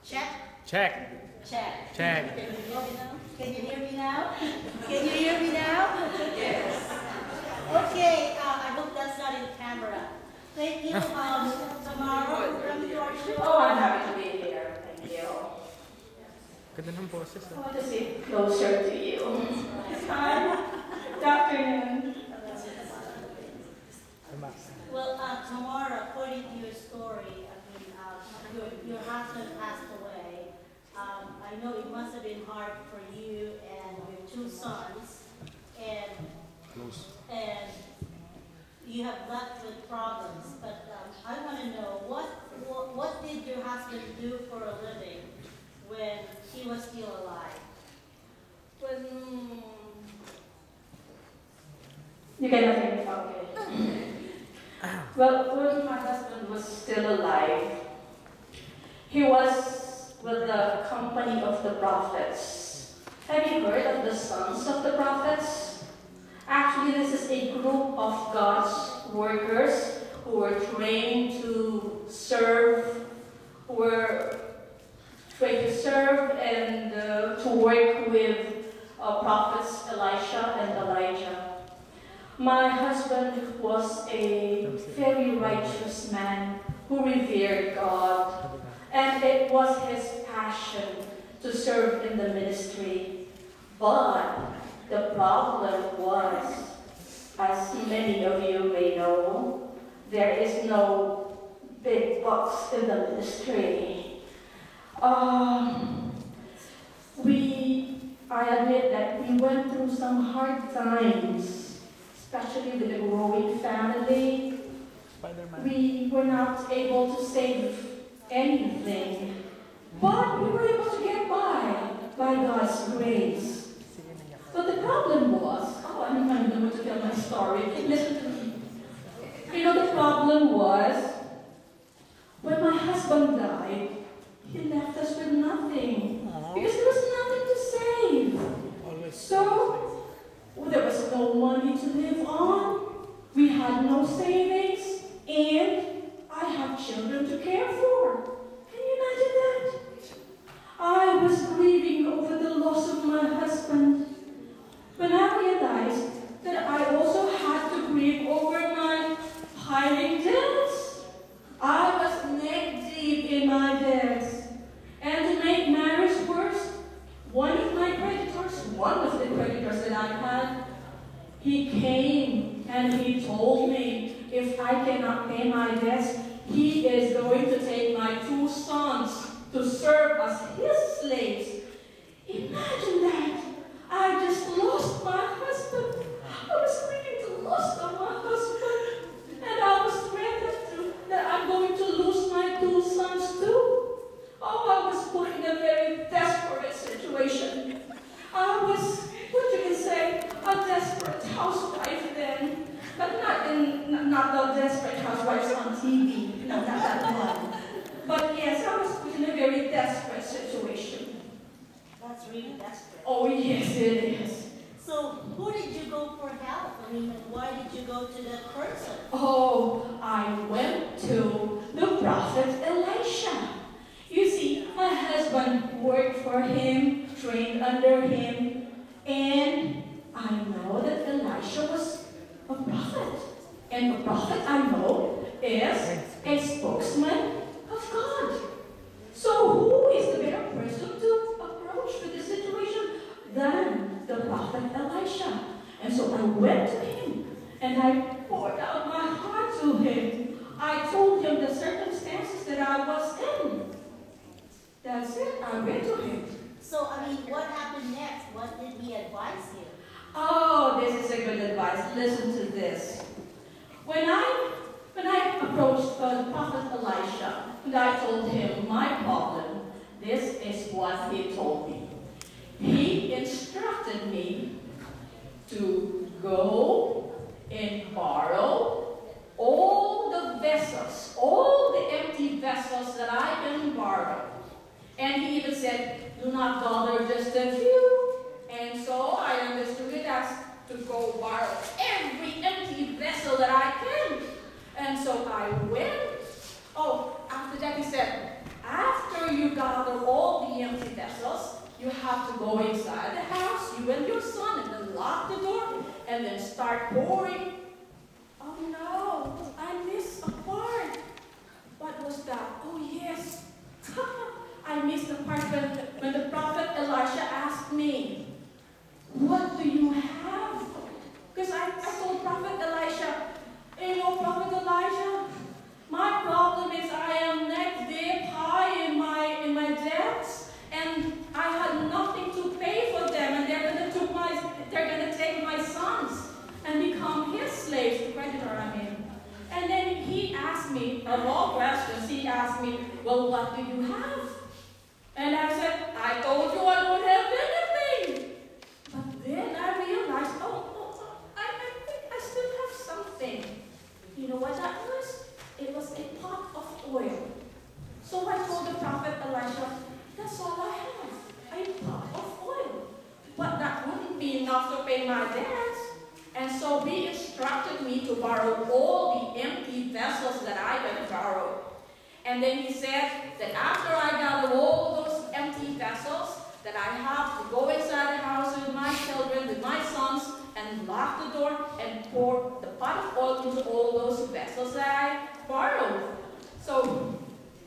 Check. Check. Check. Check. Can you hear me now? Can you hear me now? Can you hear me now? Yes. Okay, I hope that's not in camera. Thank you, tomorrow, from your show. Oh, I'm happy to be here. Thank you. Ganda ng boses. I want to sit closer to you. Hi. Good afternoon. Well, tomorrow, according to your story, I mean, your husband passed away. I know it must have been hard for you and your two sons, and you have left with problems. But I want to know what did your husband do for a living when he was still alive? You cannot hear me, okay. Well, when my husband was still alive, he was with the company of the prophets. Have you heard of the sons of the prophets? Actually, this is a group of God's workers who were trained to serve, and to work with prophets Elisha and Elijah. My husband was a very righteous man who revered God, and it was his passion to serve in the ministry. But the problem was, as many of you may know, there is no big bucks in the ministry. I admit that we went through some hard times, especially with a growing family. We were not able to save anything, but we were able to get by God's grace. But the problem was, I'm going to tell my story. Listen to me. You know, the problem was, when my husband died, he left us with nothing. Because there was nothing to save. So, there was no money to live on. We had no savings. And I have children to care for. Can you imagine that? I was grieving over the loss of my husband. When I realized that I also had to grieve over my piling debts, I was neck deep in my debts. And to make matters worse, one of the creditors that I had, he came and he told me if I cannot pay my debts, he is going to take my two sons to serve as his slaves. Imagine that. I just lost my husband. I was grieving the loss of my husband. And I was threatened that I'm going to lose my two sons too. I was put in a very desperate situation. I was, what you can say, a desperate housewife then. But not the desperate housewives on TV. No, not that one. But yes, I was put in a very desperate situation. That's really desperate. Oh, yes, it is. So, who did you go for help? I mean, why did you go to that person? I went to the prophet Elisha. You see, my husband worked for him, trained under him, and I know that Elisha was a prophet. And a prophet, I know, is a spokesman of God. So who is the better person to approach with this situation than the prophet Elisha? And so I went to him, and I poured out my heart to him. I told him the circumstances that I was in. That's it. I went to him. So, I mean, what happened next? What did he advise you? Oh, this is a good advice. Listen to this. When I approached the prophet Elisha, and I told him my problem, this is what he told me. He instructed me to go and borrow all the vessels, all the empty vessels that I can borrow. And he even said, do not bother just a few. And so I understood it as to go borrow every empty vessel that I can. And so I went. After that he said, after you gather have to go inside the house, you and your son, and then lock the door, and then start pouring. Oh no, I missed a part. What was that? Oh yes. I missed the part when the prophet Elisha asked me, what do you have? Because I told Prophet Elisha, you know, Prophet Elijah, my problem is I am neck deep high in my debts, and I had nothing to pay for them, and they're gonna take my sons and become his slaves, the creditor, I mean. And then he asked me, of all questions, he asked me, well, what do you have? And I said, I told you I don't have anything. But then I realized, I think I still have something. You know what that was? It was a pot of oil. So I told the prophet Elisha, that's all I have, a pot of oil. But that wouldn't be enough to pay my debts. And so he instructed me to borrow all the empty vessels that I had borrowed. And then he said that after I got all those empty vessels, that I have to go inside the house with my children, with my sons, and lock the door and pour the pot of oil into all those vessels that I borrowed. So,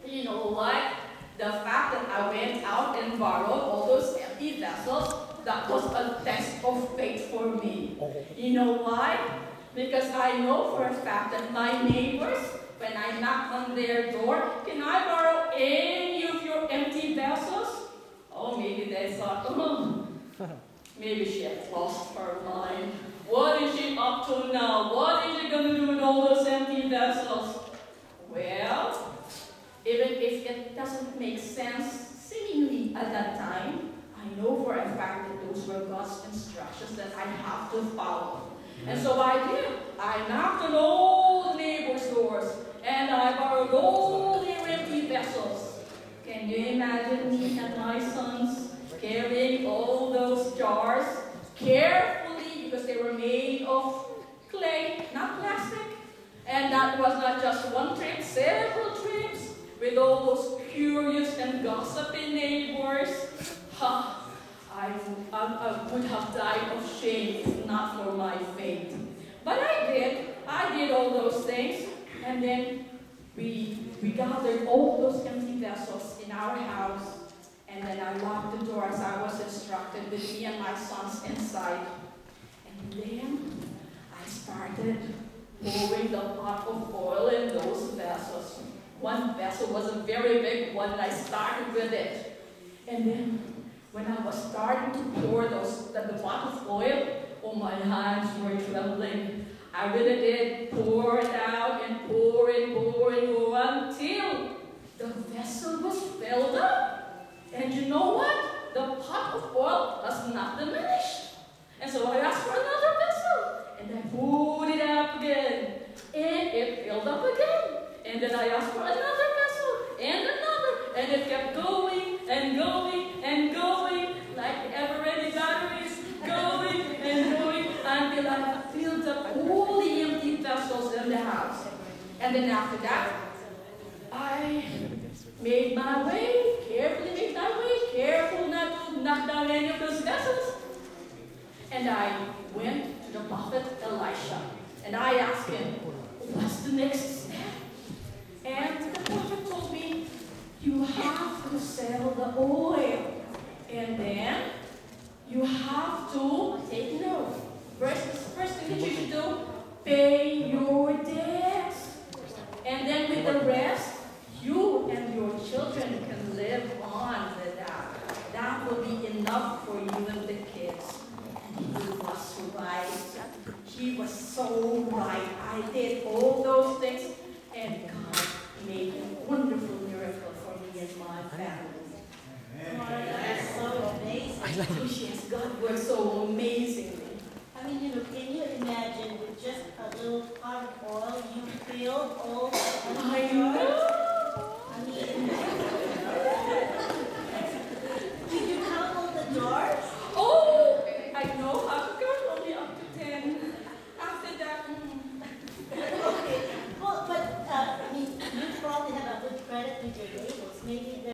you know what? The fact that I went out and borrowed all those empty vessels, that was a test of faith for me. You know why? Because I know for a fact that my neighbors, when I knock on their door, can I borrow any of your empty vessels? Oh, maybe they thought, oh, maybe she had lost her mind. What is she up to now? What is she going to do with all those empty vessels? Well, even if it doesn't make sense seemingly at that time, I know for a fact that those were God's instructions that I have to follow. And so I did. I knocked on all the neighbors' doors, and I borrowed all their empty vessels. Can you imagine me and my sons carrying all those jars carefully, because they were made of clay, not plastic? And that was not just one trip, several trips, with all those curious and gossiping neighbors. I would have died of shame if not for my faith. But I did. I did all those things. And then we gathered all those empty vessels in our house. And then I locked the door as I was instructed, with me and my sons inside. And then I started pouring the pot of oil in those vessels. One vessel was a very big one, and I started with it. And then when I was starting to pour the pot of oil, oh, my hands were trembling. I really did pour it out and pour it until the vessel was filled up. And you know what? The pot of oil was not diminished. And so I asked for another vessel, and I poured it out again, and it filled up again. And then I asked for another vessel, and another, and it kept going and going and going, like ever-ready batteries, going and going, until I filled up all the empty vessels in the house. And then after that, I made my way, carefully made my way, careful not to knock down any of those vessels. And I went to the prophet Elisha, and I asked him, what's the next step? And the prophet told me, you have to sell the oil. And then you have to take note. First thing that you should do, pay your debts. And then with the rest, you and your children can live on with that. That will be enough for you and the kids. And he was right. He was so right. I did all those things, and God made a wonderful miracle for me and my family. Oh, that's so amazing. Yes, God works so amazingly. I mean, can you imagine with just a little pot of oil, you filled all the I know.